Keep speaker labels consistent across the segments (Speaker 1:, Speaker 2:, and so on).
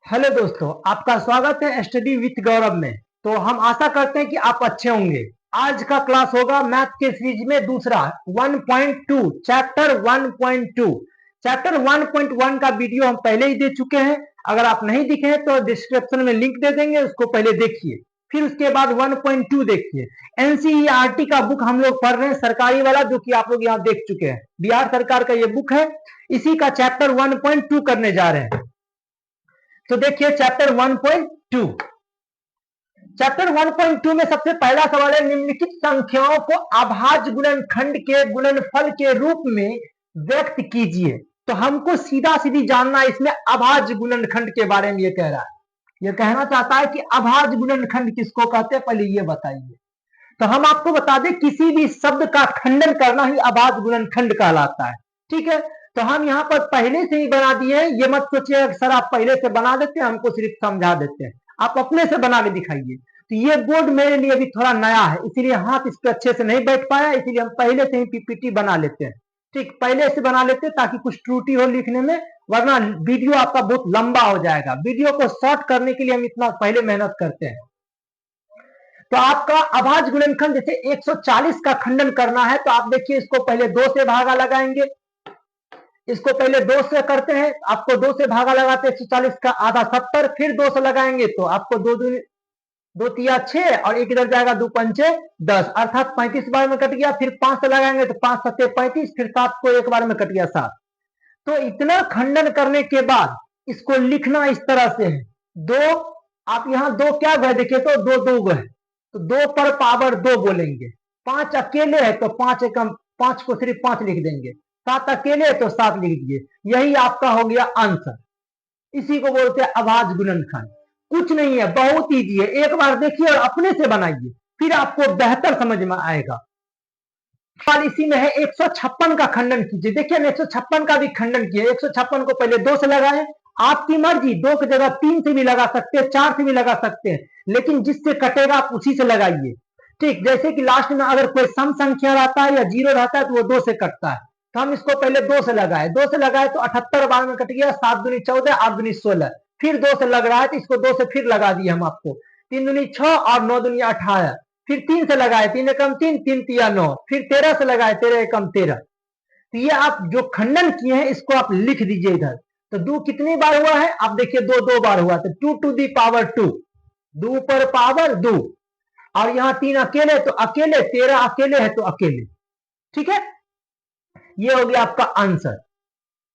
Speaker 1: Hello दोस्तों, आपका स्वागत है स्टडी विथ गौरव में। तो हम आशा करते हैं कि आप अच्छे होंगे। आज का क्लास होगा मैथ के सीरीज में दूसरा 1.2 चैप्टर 1.2। चैप्टर 1.1 का वीडियो हम पहले ही दे चुके हैं। अगर आप नहीं दिखे हैं तो डिस्क्रिप्शन में लिंक दे देंगे, उसको पहले देखिए, फिर उसके बाद 1.2 देखिए। एनसीईआरटी का बुक हम लोग पढ़ रहे हैं, सरकारी वाला, जो कि आप लोग यहाँ देख चुके हैं। बिहार सरकार का ये बुक है, इसी का चैप्टर 1.2 करने जा रहे हैं। तो देखिए चैप्टर 1.2। चैप्टर 1.2 में सबसे पहला सवाल है, निम्नलिखित संख्याओं को अभाज्य गुणनखंड के गुणनफल के रूप में व्यक्त कीजिए। तो हमको सीधा सीधी जानना है इसमें अभाज्य गुणनखंड के बारे में। ये कह रहा है, ये कहना चाहता है कि अभाज्य गुणनखंड किसको कहते हैं, पहले ये बताइए। तो हम आपको बता दें, किसी भी शब्द का खंडन करना ही अभाज्य गुणनखंड कहलाता है। ठीक है, तो हम यहाँ पर पहले से ही बना दिए हैं। ये मत सोचिए सर आप पहले से बना देते हैं, हमको सिर्फ समझा देते हैं। आप अपने से बना के दिखाइए। तो ये बोर्ड मेरे लिए अभी थोड़ा नया है, इसीलिए हाथ इस पर अच्छे से नहीं बैठ पाया, इसीलिए हम पहले से ही पीपीटी बना लेते हैं। ठीक, पहले से बना लेते हैं ताकि कुछ त्रुटि हो लिखने में, वरना वीडियो आपका बहुत लंबा हो जाएगा। वीडियो को शॉर्ट करने के लिए हम इतना पहले मेहनत करते हैं। तो आपका अभाज्य गुणनखंड जैसे 140 का खंडन करना है, तो आप देखिए इसको पहले 2 से भागा लगाएंगे। इसको पहले 2 से करते हैं, आपको 2 से भागा लगाते हैं 140 का आधा 70, फिर 2 से लगाएंगे तो आपको 2 तिया 6 और एक इधर जाएगा 2 पंचे 10, अर्थात 35 बार में कट गया। फिर 5 से लगाएंगे तो 5 सत्ते 35, फिर 7 को एक बार में कट गया 7। तो इतना खंडन करने के बाद इसको लिखना इस तरह से है। 2, आप यहाँ 2 क्या गए देखिए, तो 2 2 गए, तो 2 पर पावर 2 बोलेंगे। 5 अकेले है तो 5 एकम 5 को सिर्फ 5 लिख देंगे। 7 अकेले है तो 7 लिख दिए। यही आपका हो गया आंसर। इसी को बोलते हैं अभाज्य गुणनखंड। कुछ नहीं है, बहुत ईजी है। एक बार देखिए और अपने से बनाइए, फिर आपको बेहतर समझ में आएगा। सवाल इसी में है, 156 का खंडन कीजिए। देखिए हम 156 का भी खंडन किए। 156 को पहले 2 से लगाए, आपकी मर्जी, 2 की जगह 3 से भी लगा सकते हैं, 4 से भी लगा सकते हैं, लेकिन जिससे कटेगा आप उसी से लगाइए। ठीक, जैसे कि लास्ट में अगर कोई सम संख्या रहता है या 0 रहता है तो वो 2 से कटता है। तो हम इसको पहले 2 से लगाए, 2 से लगाए तो 78 बार में कट गया। 7 दूनी 14, 8 दूनी 16, फिर 2 से लग रहा है तो इसको 2 से फिर लगा दिए हम आपको। 3 दूनी 6 और 9 दूनी 18, फिर 3 से लगाए, 3 एकम 3, 3 तिया 9, फिर 13 से लगाए, 13 एकम 13। तो ये आप जो खंडन किए हैं इसको आप लिख दीजिए इधर। तो 2 कितनी बार हुआ है, आप देखिए 2 2 बार हुआ, तो 2 टू दी पावर 2, 2 पर पावर 2। और यहाँ 3 अकेले तो अकेले, 13 अकेले है तो अकेले। ठीक है, ये हो गया आपका आंसर।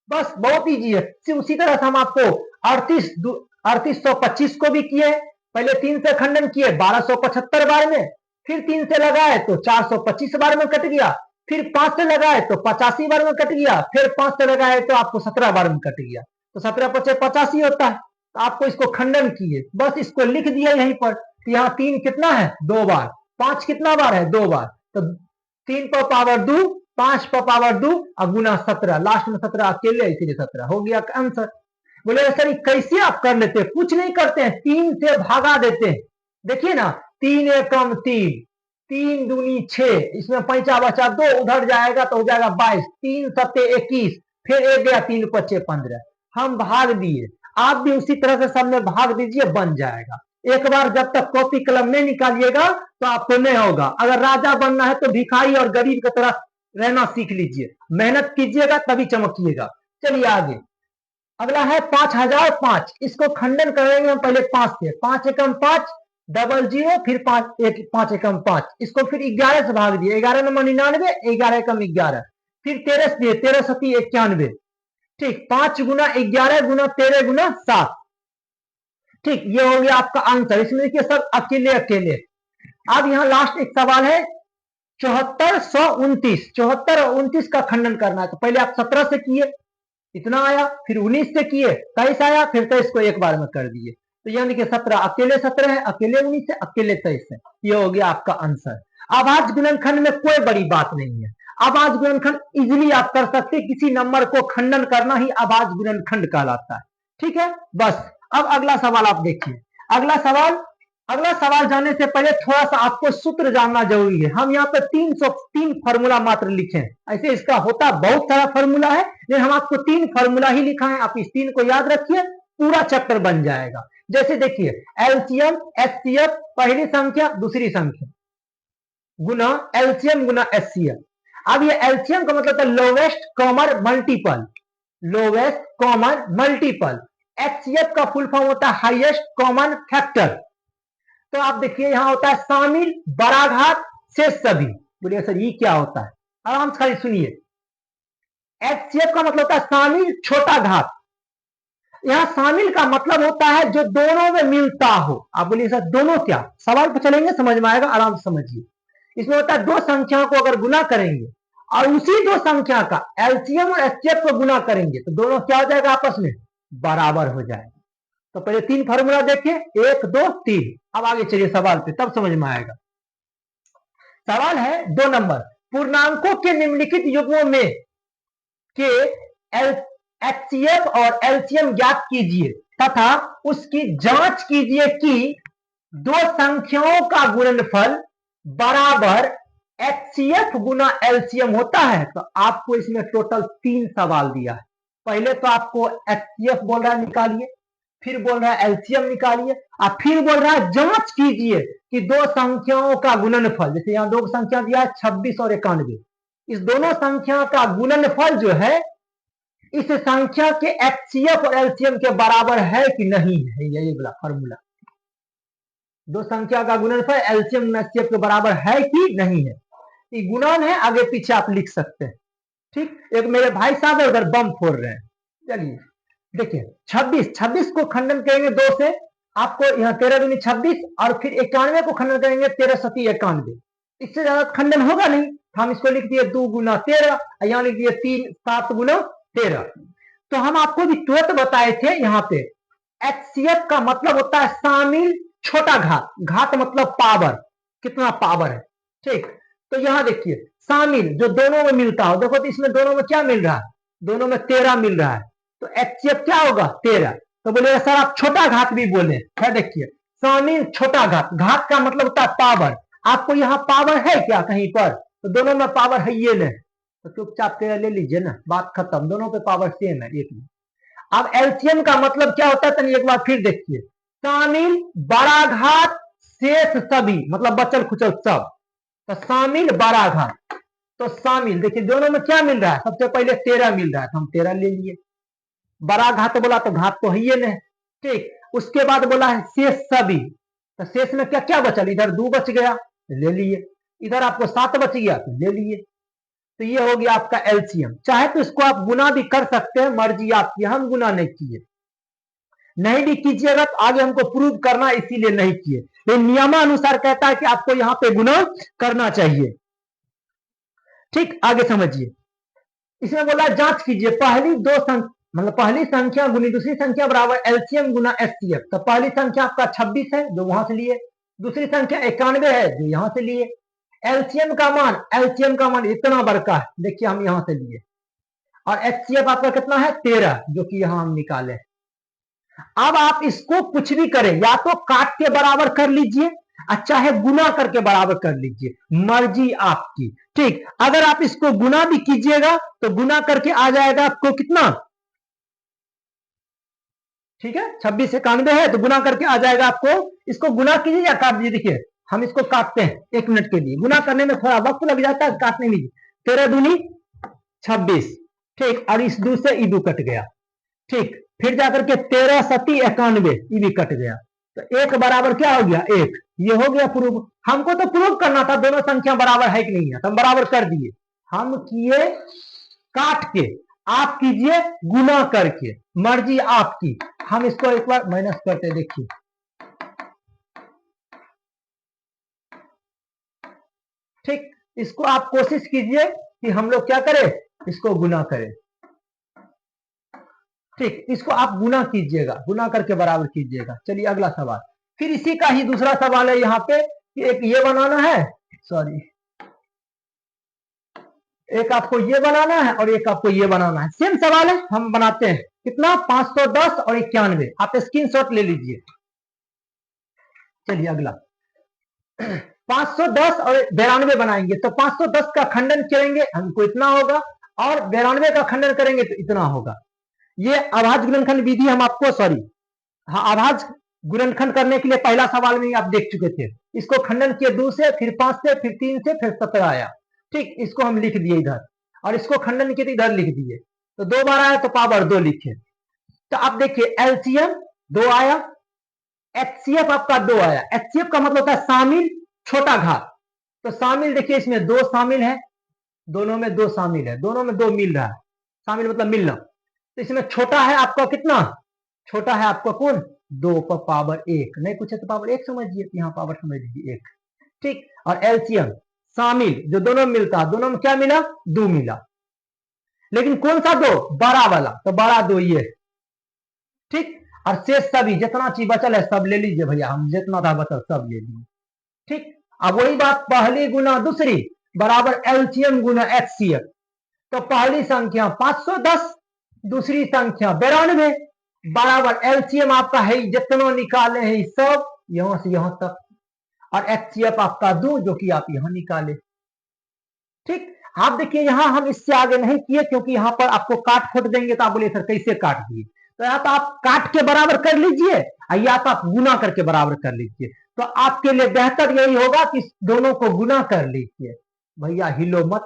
Speaker 1: बस बहुत ईजी है। उसी तरह से हम आपको 3825 को भी किए। पहले 3 से खंडन किए 1275 बार में, फिर 3 से लगाए तो 425 बार में कट गया, फिर 5 से लगाए तो 85 बार में कट गया, फिर 5 से लगाए तो आपको 17 बार में कट गया। तो 17 पचे 85 होता है। तो आपको इसको खंडन किए, बस इसको लिख दिया यहीं पर। तो यहाँ 3 कितना है, 2 बार, 5 कितना बार है, 2 बार, तो 3 पर पावर 2, 5 पर पावर 2 और गुना 17, लास्ट में 17 अकेले, इसीलिए 17 हो गया आंसर। बोले सर कैसे आप कर लेते हैं, कुछ नहीं करते हैं, 3 से भागा देते हैं। देखिए ना, 3 एकम 3, 3 दूनी 6, इसमें पैंचा बचा 2, उधर जाएगा तो हो जाएगा 22, 3 सत्ते 21, फिर एक गया 3 पच्चे 15। हम भाग दिए, आप भी उसी तरह से सब में भाग दीजिए, बन जाएगा। एक बार जब तक कॉपी कलम नहीं निकालिएगा तो आपको नहीं होगा। अगर राजा बनना है तो भिखारी और गरीब की तरह रहना सीख लीजिए, मेहनत कीजिएगा तभी चमकिएगा। चलिए आगे, अगला है 5005। इसको खंडन करेंगे हम पहले 5 से। 5 एकम 5, डबल 0, फिर 5 एकम 5, इसको फिर 11 से भाग दिए। 11 नंबर 99, 11 एकम 11, फिर 13 से दिए, 13 सती 91। ठीक, 5 गुना 11 गुना 13 गुना 7। ठीक, ये हो गया आपका आंसर। इसमें देखिए सब अकेले अकेले। अब यहाँ लास्ट एक सवाल है 7429। 74 और 29 का खंडन करना है। तो पहले आप 17 से किए, इतना आया, फिर 19 से किए 23 आया, फिर 23 को एक बार में कर दिए। तो यहाँ देखिए 17 अकेले 17 है, अकेले 19 है, अकेले 23 है। ये हो गया आपका आंसर। अभाज्य गुणनखंड में कोई बड़ी बात नहीं है। अभाज्य गुणनखंड इजिली आप कर सकते, किसी नंबर को खंडन करना ही अभाज्य गुणनखंड कहलाता है। ठीक है, बस। अब अगला सवाल आप देखिए। अगला सवाल जानने से पहले थोड़ा सा आपको सूत्र जानना जरूरी है। हम यहाँ पे 303 फॉर्मूला मात्र लिखे हैं, ऐसे इसका होता बहुत सारा फॉर्मूला है, लेकिन हम आपको 3 फॉर्मूला ही लिखा है। आप इस 3 को याद रखिए, पूरा चैप्टर बन जाएगा। जैसे देखिए एलसीएम एचसीएफ पहली संख्या दूसरी संख्या गुना एलसीएम गुना एचसीएफ। अब ये एलसीएम का मतलब है lowest common multiple, lowest common multiple. HCF का फुल फॉर्म होता है हाईएस्ट कॉमन फैक्टर। तो आप देखिए यहां होता है शामिल बड़ा घात शेष सभी। बोलिए सर ये क्या होता है, आराम से खाली सुनिए। एचसीएफ का मतलब होता है शामिल छोटा घात। यहां शामिल का मतलब होता है जो दोनों में मिलता हो। आप बोलिए सर दोनों क्या, सवाल पर चलेंगे समझ में आएगा, आराम से समझिए। इसमें होता है दो संख्याओं को अगर गुना करेंगे और उसी दो संख्या का एलसीएम और एचसीएफ को गुना करेंगे तो दोनों क्या हो जाएगा, आपस में बराबर हो जाएगा। तो पहले तीन फॉर्मूला देखिए, 1 2 3। अब आगे चलिए सवाल पे, तब समझ में आएगा। सवाल है 2 नंबर, पूर्णांकों के निम्नलिखित युग्मों में के एचसीएफ और एलसीएम ज्ञात कीजिए तथा उसकी जांच कीजिए कि दो संख्याओं का गुणनफल बराबर एचसीएफ गुना एलसीएम होता है। तो आपको इसमें टोटल 3 सवाल दिया है। पहले तो आपको एचसीएफ बोल रहा है निकालिए, फिर बोल रहा है एलसीएम निकालिए, और फिर बोल रहा है जांच कीजिए कि दो संख्याओं का गुणनफल, जैसे यहां दो संख्या दिया है 26 और 91, इस दोनों संख्या का गुणनफल जो है इस संख्या के एचसीएफ और एलसीएम के बराबर है कि नहीं है। यही बोला फॉर्मूला, दो संख्या का गुणनफल एलसीएम एचसीएफ के बराबर है कि नहीं है। ये गुणन है, आगे पीछे आप लिख सकते हैं। ठीक, एक मेरे भाई साहब है उधर बम फोड़ रहे हैं। चलिए देखिए 26 को खंडन करेंगे 2 से, आपको यहाँ 13 दूनी 26 और फिर 91 को खंडन करेंगे 13 सती 91। इससे ज्यादा खंडन होगा नहीं, हम इसको लिख दिए 2 गुना 13, यहाँ लिख दिए 3 7 गुना 13। तो हम आपको भी तुरंत बताए थे यहाँ पे एचसीएफ का मतलब होता है शामिल छोटा घात, घात मतलब पावर, कितना पावर है। ठीक, तो यहां देखिए शामिल जो दोनों में मिलता हो, देखो तो इसमें दोनों में क्या मिल रहा है, दोनों में 13 मिल रहा है, तो एचसीएफ क्या होगा 13। तो बोले सर आप छोटा घात भी बोले, है देखिए शामिल छोटा घात, घात का मतलब होता है पावर। आपको यहाँ पावर है क्या कहीं पर, तो दोनों में पावर है ये नहीं, तो चुपचाप 13 ले लीजिए ना, बात खत्म, दोनों पे पावर सेम है एक में। अब एलसीएम का मतलब क्या होता है, तनी एक बार फिर देखिए, शामिल बड़ा घात शेष सभी, मतलब बचल खुचल सब, तो शामिल बड़ा घात, तो शामिल देखिए दोनों में क्या मिल रहा है, सबसे पहले 13 मिल रहा है तो हम 13 ले लिए, बड़ा घात बोला तो घात तो है ही नहीं। ठीक, उसके बाद बोला है शेष सभी, तो शेष में क्या क्या बचल, इधर 2 बच गया ले लिए, इधर आपको 7 बच गया तो ले लिए। तो ये हो गया आपका एलसीएम। चाहे तो इसको आप गुना भी कर सकते हैं, मर्जी आपकी, हम गुना नहीं किए, नहीं भी कीजिएगा तो आगे हमको प्रूव करना इसीलिए नहीं किए, ये नियमानुसार कहता है कि आपको यहां पे गुना करना चाहिए। ठीक, आगे समझिए, इसमें बोला जांच कीजिए पहली दो मतलब पहली संख्या गुनी दूसरी संख्या बराबर एलसीएम गुना एचसीएफ। तो पहली संख्या आपका 26 है जो वहां से लिए, दूसरी संख्या 91 है जो यहां से लिए। एलसीएम का मान इतना बड़का है, देखिए हम यहां से लिए, और एचसीएफ आपका कितना है 13 जो कि यहां हम निकाले। अब आप इसको कुछ भी करें, या तो काट के बराबर कर लीजिए चाहे गुना करके बराबर कर लीजिए, मर्जी आपकी। ठीक, अगर आप इसको गुना भी कीजिएगा तो गुना करके आ जाएगा आपको कितना, ठीक है 26 91 है तो गुना करके आ जाएगा आपको, इसको गुना कीजिए या काट दीजिए। देखिए हम इसको काटते हैं 1 मिनट के लिए, गुना करने में थोड़ा वक्त लग जाता है, काटने में 13 दूनी 26। ठीक, और इस 2 से 2 कट गया। ठीक, फिर जाकर के 13 सती 91 ये भी कट गया, तो 1 बराबर क्या हो गया 1। ये हो गया प्रूव। हमको तो प्रूव करना था दोनों संख्या बराबर है कि नहीं है, तो हम बराबर कर दिए। हम किए काट के, आप कीजिए गुना करके, मर्जी आपकी। हम इसको एक बार माइनस करते देखिए, ठीक, इसको आप कोशिश कीजिए कि हम लोग क्या करें, इसको गुना करें। ठीक, इसको आप गुना कीजिएगा, गुना करके बराबर कीजिएगा। चलिए अगला सवाल, फिर इसी का ही दूसरा सवाल है यहाँ पे कि एक ये बनाना है, सॉरी एक आपको ये बनाना है और एक आपको ये बनाना है, सेम सवाल है, हम बनाते हैं। कितना 510 और 91, आप स्क्रीनशॉट ले लीजिए। चलिए अगला 510 और 92 बनाएंगे, तो 510 का खंडन करेंगे हमको इतना होगा, और 92 का खंडन करेंगे तो इतना होगा। ये अभाज्य गुणनखंड विधि हम आपको, सॉरी हाँ, आभाज गुणनखंड करने के लिए पहला सवाल में आप देख चुके थे। इसको खंडन किए 2 से, फिर 5 से, फिर 3 से, फिर 17 आया। ठीक, इसको हम लिख दिए इधर, और इसको खंडन किए तो इधर लिख दिए। तो 2 बार आया तो पावर 2 लिखे। तो आप देखिए एलसीएम 2 आया, एचसीएफ आपका 2 आया। एचसीएफ का मतलब होता है शामिल छोटा घात। तो शामिल देखिए इसमें 2 शामिल है, दोनों में 2 शामिल है, दोनों में 2 मिल रहा है। शामिल मतलब मिलना। तो इसमें छोटा है आपका कितना, छोटा है आपका कौन, 2 पर पावर 1। नहीं पूछे तो पावर 1 समझिए, यहाँ पावर समझ लीजिए 1। ठीक, और एलसीएम शामिल जो दोनों में मिलता है, दोनों में क्या मिला, 2 मिला। लेकिन कौन सा 2, बड़ा वाला, तो बड़ा 2 ये। ठीक, और शेष सभी जितना चीज बचल है सब ले लीजिए भैया, हम जितना था बचल सब ले लीजिए। ठीक, अब वही बात पहली गुना दूसरी बराबर एलसीएम गुना एचसीएफ। तो पहली संख्या 510, दूसरी संख्या 92 बराबर एलसीएम आपका है जितना निकाले हैं सब यहां से यहां तक, और एचसीएफ आपका 2 जो कि आप यहां निकाले। ठीक, आप देखिए यहां हम इससे आगे नहीं किए क्योंकि यहां पर आपको काट खोट देंगे तो आप बोले सर कैसे काट दिए। तो या तो आप काट के बराबर कर लीजिए या तो आप गुना करके बराबर कर लीजिए। तो आपके लिए बेहतर यही होगा कि दोनों को गुना कर लीजिए। भैया हिलो मत,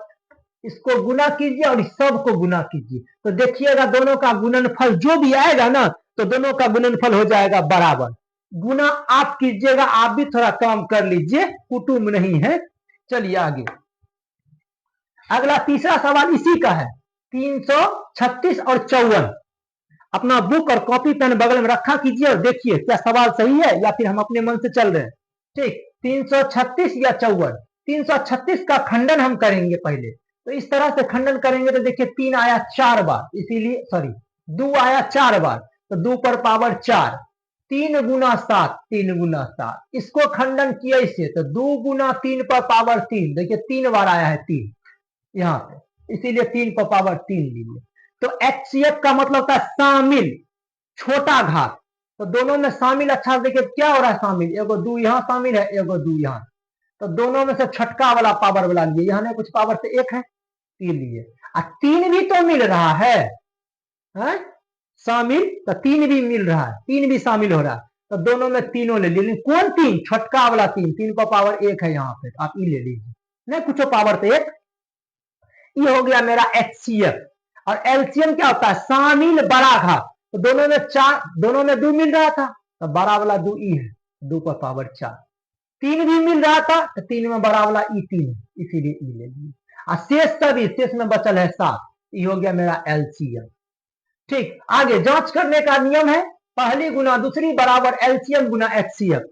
Speaker 1: इसको गुना कीजिए और इस सब को गुना कीजिए। तो देखिएगा दोनों का गुणनफल जो भी आएगा ना, तो दोनों का गुणनफल हो जाएगा बराबर। गुना आप कीजिएगा, आप भी थोड़ा काम कर लीजिए, कुटुंब नहीं है। चलिए आगे, अगला तीसरा सवाल इसी का है, 336 और 54। अपना बुक और कॉपी पेन बगल में रखा कीजिए और देखिए क्या सवाल सही है या फिर हम अपने मन से चल रहे हैं। ठीक, 336 या 54। 336 का खंडन हम करेंगे पहले, तो इस तरह से खंडन करेंगे तो देखिए 3 आया 4 बार, इसीलिए सॉरी 2 आया 4 बार, तो 2 पर पावर 4, 3 गुना 7, 3 गुना 7। इसको खंडन किया इसे तो 2 गुना 3 पर पावर 3, देखिए 3 बार आया है 3 यहाँ पे, इसीलिए 3 पर पावर 3 लीजिए। तो एचसीएफ का मतलब होता है शामिल छोटा घात। तो दोनों में शामिल, अच्छा देखिए क्या हो रहा है शामिल, एगो 2 यहाँ शामिल है, एगो 2 यहाँ। तो दोनों में से छटका वाला पावर वाला लिए, यहाँ कुछ पावर से 1 है, 3 लिए। 3 भी तो मिल रहा है, शामिल, तो 3 भी मिल रहा है, 3 भी शामिल हो रहा है। तो दोनों में तीनों ले लीजिए। कौन 3, छटका वाला 3, 3 पर पावर 1 है यहाँ पे, आप ये ले लीजिए, नहीं कुछ पावर से 1। ये हो गया मेरा एचसीएफ। और एलसीएम क्या होता है, शामिल बड़ा घात। तो दोनों में 4, दोनों में 2 मिल रहा था, तो बड़ा वाला 2 ई है, 2 पर पावर 4। 3 भी मिल रहा था, तो 3 में बड़ा वाला ई 3 है, इसीलिए ई ले लिए। और शेष सभी, शेष में बचल है 7, ये हो गया मेरा एलसीएम। ठीक, आगे जांच करने का नियम है, पहली गुना दूसरी बराबर एलसीएम गुना एचसीएफ।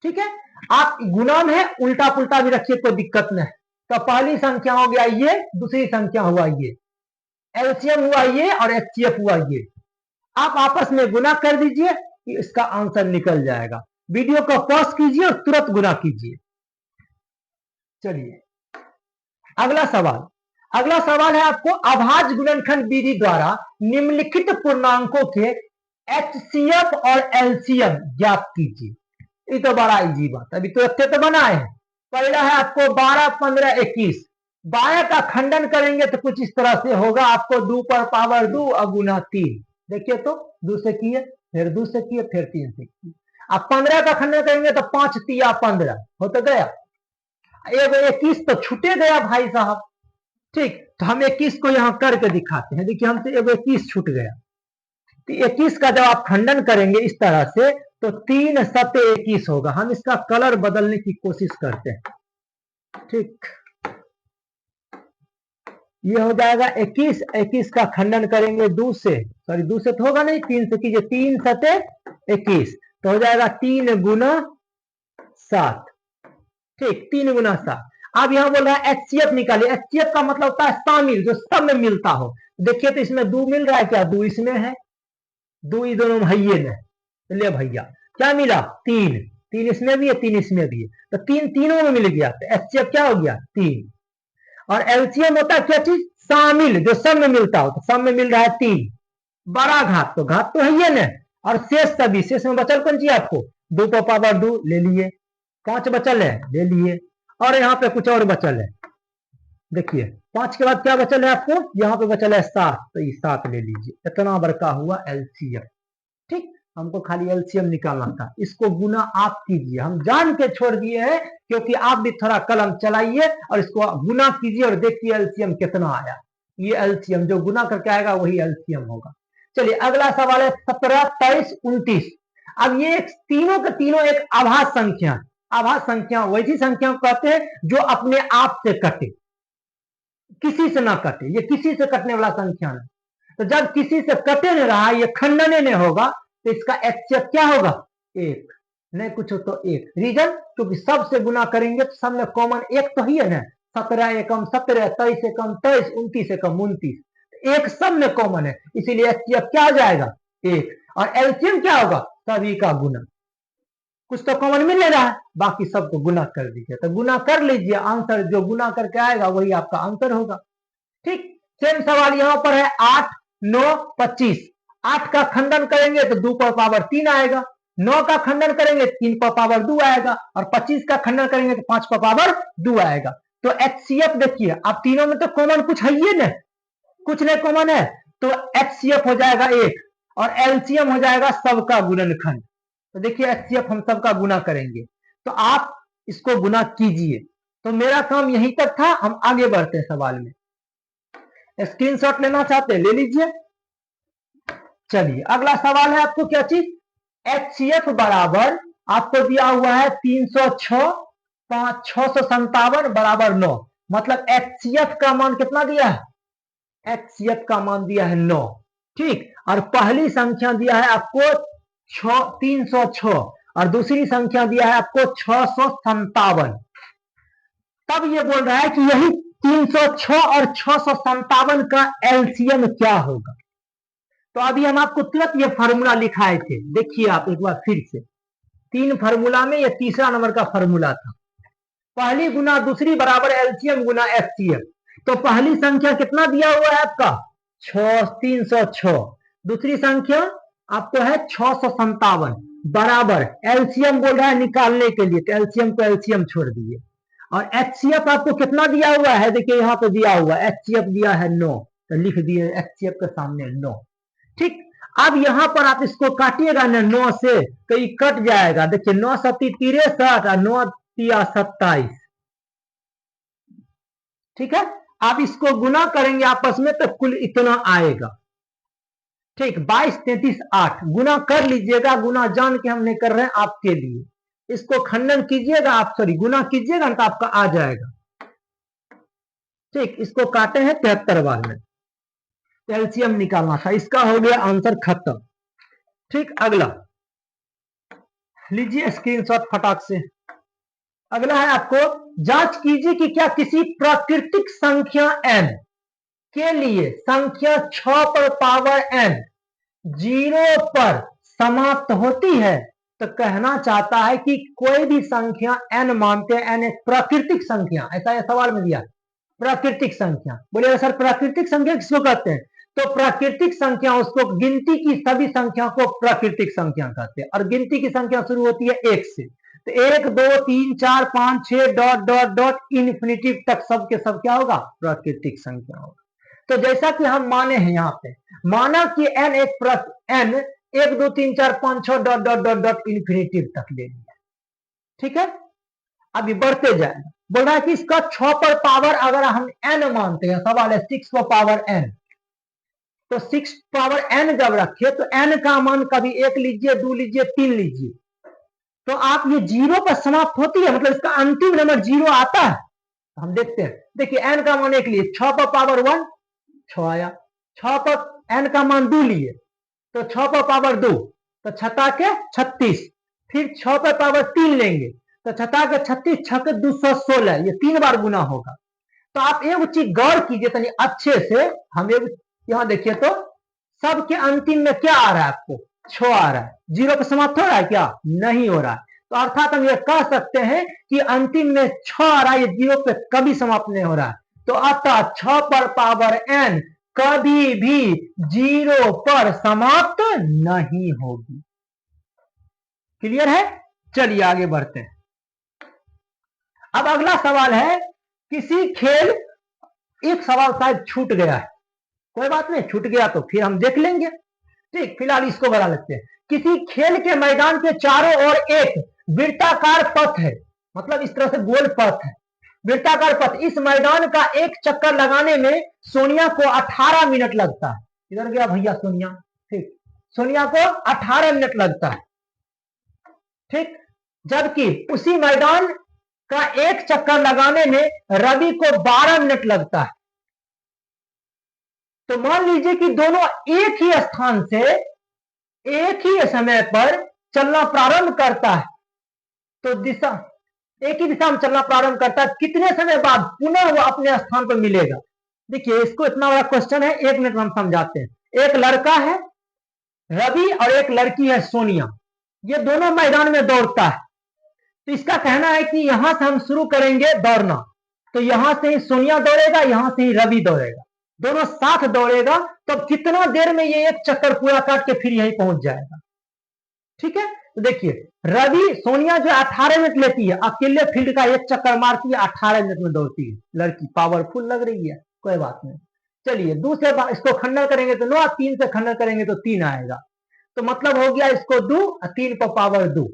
Speaker 1: ठीक है, आप गुना में उल्टा पुल्टा भी रखिए, कोई दिक्कत नहीं। तो पहली संख्या हो गया ये, दूसरी संख्या हुआ ये, एलसीएम हुआ ये और एचसीएफ हुआ ये। आप आपस में गुना कर दीजिए कि इसका आंसर निकल जाएगा। वीडियो को पॉज कीजिए और तुरंत गुना कीजिए। चलिए अगला सवाल, अगला सवाल है आपको अभाज्य गुणनखंड विधि द्वारा निम्नलिखित पूर्णांकों के एचसीएफ और एलसीएम ज्ञात कीजिए। ये तो बड़ा इजी बात, अभी तो अच्छे तो बनाए हैं। पहला है आपको 12, 15, 21। 12 का खंडन करेंगे तो कुछ इस तरह से होगा, आपको 2 पर पावर 2 और गुना 3। देखिए तो 2 से किए, फिर 2 से किए, फिर 3 से किए। अब 15 का खंडन करेंगे तो 5 तिया 15 हो तो गया, एगो 21 तो छूटे गया भाई साहब। ठीक, तो हम 21 को यहां करके दिखाते हैं। देखिए हमसे एगो 21 छूट गया, तो 21 का जब आप खंडन करेंगे इस तरह से तो 3 सत्य 21 होगा। हम इसका कलर बदलने की कोशिश करते हैं। ठीक, ये हो जाएगा 21, 21 का खंडन करेंगे 2 से, सॉरी 2 से तो होगा नहीं, 3 से कीजिए, 3 सत्य 21 तो हो जाएगा 3 गुना 7। ठीक, 3 गुना 7। अब यहां बोल रहा है एचसीएफ निकालिए। एचसीएफ का मतलब होता है शामिल, जो सब में मिलता हो। देखिए तो इसमें 2 मिल रहा है क्या, 2 इसमें है, 2 ही दोनों भैये में, ले भैया क्या मिला, 3, 3 इसमें भी है, 3 इसमें भी है, तो 3 तीनों में मिल गया। तो एचसीएफ क्या हो गया, 3। और एलसीएम होता है क्या चीज, शामिल, जो सब में मिलता हो। तो सब में मिल रहा है 3, बड़ा घात तो घात तो है ये ना, और शेष सभी, शेष में बचल कौन चाहिए आपको, 2 पर पावर 2 ले लिए, 5 बचल है ले लिए, और यहाँ पे कुछ और बचल है। देखिए 5 के बाद क्या बचल है आपको, यहाँ पे बचल है 7, तो ये 7 ले लीजिए। इतना बड़का हुआ एलसीएम। ठीक, हमको खाली एलसीएम निकालना था। इसको गुना आप कीजिए, हम जान के छोड़ दिए हैं क्योंकि आप भी थोड़ा कलम चलाइए और इसको गुना कीजिए और देखिए एलसीएम कितना आया। ये एलसीएम जो गुना करके आएगा वही एलसीएम होगा। चलिए अगला सवाल है 17, 23, 29। अब ये तीनों के तीनों एक आभास संख्या, आभास संख्या वैसी संख्या को कहते हैं जो अपने आप से कटे, किसी से ना कटे। ये किसी से कटने वाला संख्या नहीं। तो जब किसी से कटे नहीं रहा, ये खंडने नहीं होगा, तो इसका एचसीएफ क्या होगा? एक। नहीं कुछ हो तो एक। रीजन क्योंकि सबसे गुना करेंगे तो सब में कॉमन एक तो ही है ना। 17 एकम 17, 23 एकम 23, 29 एकम 29, एक सब में कॉमन है, इसीलिए एचसीएफ क्या आ जाएगा? एक। और एलसीएम क्या होगा? सभी का गुना। कुछ तो कॉमन मिल रहा है, बाकी सबको गुना कर दीजिए। तो गुना कर लीजिए, आंसर जो गुना करके आएगा वही आपका आंसर होगा। ठीक। सेम सवाल यहां पर है 8, 9, 25। 8 का खंडन करेंगे तो 2 पर पावर 3 आएगा। 9 का खंडन करेंगे 3 पर पावर 2 आएगा। और 25 का खंडन करेंगे तो 5 पर पावर 2 आएगा। तो एचसीएफ देखिए, आप तीनों में तो कॉमन कुछ है ही ना, कुछ नहीं कॉमन है, तो एचसीएफ हो जाएगा 1 और एलसीएम हो जाएगा सबका गुणनखंड। तो देखिए एचसीएफ हम सबका गुना करेंगे, तो आप इसको गुना कीजिए। तो मेरा काम यहीं तक था, हम आगे बढ़ते हैं सवाल में। स्क्रीनशॉट लेना चाहते हैं ले लीजिए। चलिए अगला सवाल है आपको क्या चीज? एचसीएफ बराबर आपको दिया हुआ है 306, 657 बराबर 9। मतलब एचसीएफ का मान कितना दिया है? एचसीएफ का मान दिया है 9। ठीक। और पहली संख्या दिया है आपको 306 और दूसरी संख्या दिया है आपको 657। तब ये बोल रहा है कि यही 306 और 657 का एलसीएम क्या होगा। तो अभी हम आपको तुरंत ये फार्मूला लिखाए थे, देखिए आप एक बार फिर से। 3 फार्मूला में ये तीसरा नंबर का फार्मूला था। पहली गुना दूसरी बराबर एलसीएम गुना एचसीएफ। तो पहली संख्या कितना दिया हुआ है आपका? 306। दूसरी संख्या आपको है 657 बराबर एलसीएम बोल रहा है निकालने के लिए, तो एलसीएम को एलसीएम छोड़ दिए। और एचसीएफ आपको कितना दिया हुआ है? देखिए यहाँ पे दिया हुआ एचसीएफ दिया है 9, तो लिख दिए एचसीएफ के सामने 9। ठीक। अब यहां पर आप इसको काटिएगा ना 9 से, तो ये कट जाएगा। देखिए 9 सती 63 और 9 तिया 27। ठीक है। आप इसको गुना करेंगे आपस में तो कुल इतना आएगा। ठीक। 22, 33, 8 गुना कर लीजिएगा। गुना जान के हम नहीं कर रहे हैं, आपके लिए। इसको खंडन कीजिएगा आप, सॉरी गुना कीजिएगा तो आपका आ जाएगा। ठीक। इसको काटे हैं 73 बार में, एलसीएम निकालना था। इसका हो गया आंसर खत्म। ठीक। अगला लीजिए स्क्रीनशॉट फटाक से। अगला है आपको जांच कीजिए कि क्या किसी प्राकृतिक संख्या n के लिए संख्या 6 पर पावर n 0 पर समाप्त होती है। तो कहना चाहता है कि कोई भी संख्या n मानते हैं, n एक प्राकृतिक संख्या, ऐसा यह सवाल में दिया। प्राकृतिक संख्या बोलिएगा सर प्राकृतिक संख्या किसको कहते हैं? तो प्राकृतिक संख्या उसको, गिनती की सभी संख्या को प्राकृतिक संख्या कहते हैं। और गिनती की संख्या शुरू होती है 1 से। तो 1, 2, 3, 4, 5, 6 डॉट डॉट डॉट इन्फिनिटिव तक सब के सब क्या होगा? प्राकृतिक संख्या होगा। तो जैसा कि हम माने हैं यहाँ पे, माना कि n एक n 1, 2, 3, 4, 5, 6 dot dot dot dot infinitive तक ले लिया। ठीक है। अभी बढ़ते जाएगा। बोल रहा है कि इसका 6 पर पावर अगर हम n मानते हैं, सवाल है 6 पर पावर n, तो 6 पावर n जब रखे तो n का मान कभी 1 लीजिए, 2 लीजिए, 3 लीजिए, तो आप ये 0 पर समाप्त होती है, मतलब इसका अंतिम नंबर 0 आता है। हम देखते हैं। देखिए n का मान 1 लिए, 6 पर पावर 1 6 आया। 6 पर n का मान 2 लिए तो 6 पर पावर 2, तो 6 के 36। फिर 6 पर पावर 3 लेंगे तो 6 के 36, 6 के 216, ये 3 बार गुना होगा। तो आप एक चीज गौर कीजिए तनी अच्छे से। हम यहां देखिए तो सबके अंतिम में क्या आ रहा है आपको? 6 आ रहा है। 0 पे समाप्त हो रहा है क्या? नहीं हो रहा है। तो अर्थात हम ये कह सकते हैं कि अंतिम में 6 आ रहा है, ये 0 पे कभी समाप्त नहीं हो रहा है। तो अतः 6 पर पावर n कभी भी 0 पर समाप्त नहीं होगी। क्लियर है? चलिए आगे बढ़ते हैं। अब अगला सवाल है, किसी खेल, एक सवाल शायद छूट गया है, कोई बात नहीं, छूट गया तो फिर हम देख लेंगे। ठीक, फिलहाल इसको बना लेते हैं। किसी खेल के मैदान के चारों ओर एक वृत्ताकार पथ है, मतलब इस तरह से गोल पथ है, वृत्ताकार पथ। इस मैदान का एक चक्कर लगाने में सोनिया को 18 मिनट लगता है। इधर गया भैया सोनिया, ठीक, सोनिया को 18 मिनट लगता है, ठीक। जबकि उसी मैदान का एक चक्कर लगाने में रवि को 12 मिनट लगता है। तो मान लीजिए कि दोनों एक ही स्थान से एक ही समय पर चलना प्रारंभ करता है, तो दिशा एक ही दिशा में चलना प्रारंभ करता है, कितने समय बाद पुनः वो अपने स्थान पर मिलेगा। देखिए इसको इतना बड़ा क्वेश्चन है, 1 मिनट में हम समझाते हैं। एक लड़का है रवि और एक लड़की है सोनिया, ये दोनों मैदान में दौड़ता है। तो इसका कहना है कि यहां से हम शुरू करेंगे दौड़ना, तो यहां से ही सोनिया दौड़ेगा, यहां से ही रवि दौड़ेगा, दोनों साथ दौड़ेगा। तो कितना देर में ये एक चक्कर पूरा काट के फिर यहीं पहुंच जाएगा, ठीक है। तो देखिए रवि सोनिया जो 18 मिनट लेती है, अकेले फील्ड का एक चक्कर मारती है, 18 मिनट में दौड़ती है। लड़की पावरफुल लग रही है, कोई बात नहीं। चलिए दूसरे बार इसको खंडन करेंगे तो 9, 3 से खंडन करेंगे तो 3 आएगा, तो मतलब हो गया इसको 2, 3 पर पावर 2।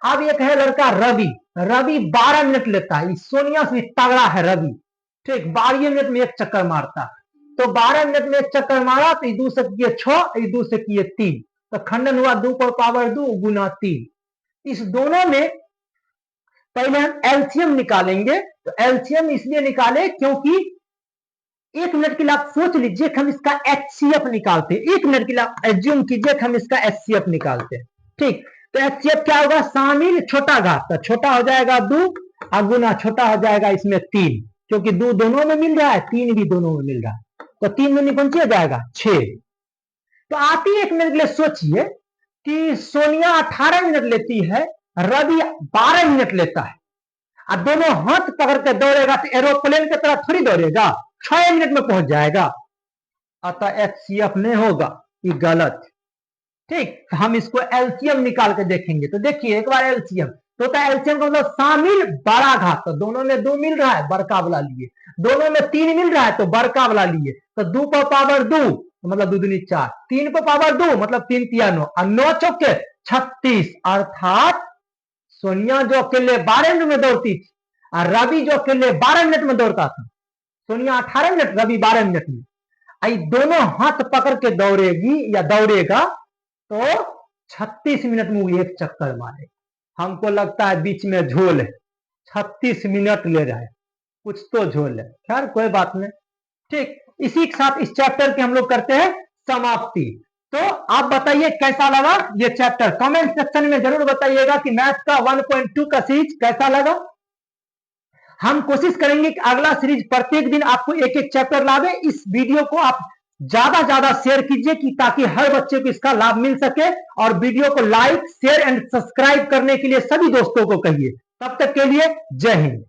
Speaker 1: अब एक है लड़का रवि, रवि 12 मिनट लेता है, सोनिया से तगड़ा है रवि, ठीक, 12 मिनट में एक चक्कर मारता है। तो 12 मिनट में एक चक्कर मारा तो 2 से किए 6, 2 से किए 3, तो खंडन हुआ 2 पर पावर 2 गुना 3। इस दोनों में पहले हम एलसीएम निकालेंगे। तो एलसीएम इसलिए निकाले क्योंकि 1 मिनट के लिए आप सोच लीजिए कि हम इसका एचसीएफ निकालते हैं। 1 मिनट के लिए आप एज्यूम कीजिए कि हम इसका एचसीएफ निकालते हैं, ठीक। तो एचसीएफ क्या होगा, शामिल छोटा घात, तो छोटा हो जाएगा 2 और गुना छोटा हो जाएगा इसमें 3, क्योंकि 2 दोनों में मिल रहा है, 3 भी दोनों में मिल रहा है, तो 3 में पंची हो जाएगा 6। तो आप ही 1 मिनट के लिए सोचिए कि सोनिया 18 मिनट लेती है, रवि 12 मिनट लेता है, और दोनों हाथ पकड़ के दौड़ेगा तो एरोप्लेन की तरह थोड़ी दौड़ेगा, 6 मिनट में पहुंच जाएगा। अतः एचसीएफ नहीं होगा, ये गलत, ठीक। हम इसको एलसीएम निकाल के देखेंगे। तो देखिए एक बार एलसीएम, तो एलसीएम का मतलब शामिल बड़ा घात, तो दोनों में 2 मिल रहा है, बड़का वाला लिए, दोनों में 3 मिल रहा है तो बड़का वाला लिए, तो 2 पर पावर 2 मतलब 2 दूनी 4, 3 पर पावर 2 मतलब 3 तिया 9, और 9 चौके 36। अर्थात सोनिया जो अकेले 12 मिनट में दौड़ती थी और रवि जो अकेले 12 मिनट में दौड़ता था, सोनिया 18 मिनट, रवि 12 मिनट में, आई दोनों हाथ पकड़ के दौड़ेगी या दौड़ेगा तो 36 मिनट में वो एक चक्कर मारेगा। हमको लगता है बीच में झोल है, 36 मिनट ले रहा है, कुछ तो झोल है, खैर कोई बात नहीं, ठीक। इसी के साथ इस चैप्टर के हम लोग करते हैं समाप्ति। तो आप बताइए कैसा लगा ये चैप्टर, कमेंट सेक्शन में जरूर बताइएगा कि मैथ का 1.2 का सीरीज कैसा लगा। हम कोशिश करेंगे कि अगला सीरीज प्रत्येक दिन आपको एक एक चैप्टर लावे। इस वीडियो को आप ज्यादा शेयर कीजिए कि ताकि हर बच्चे को इसका लाभ मिल सके, और वीडियो को लाइक, शेयर एंड सब्सक्राइब करने के लिए सभी दोस्तों को कहिए। तब तक के लिए जय हिंद।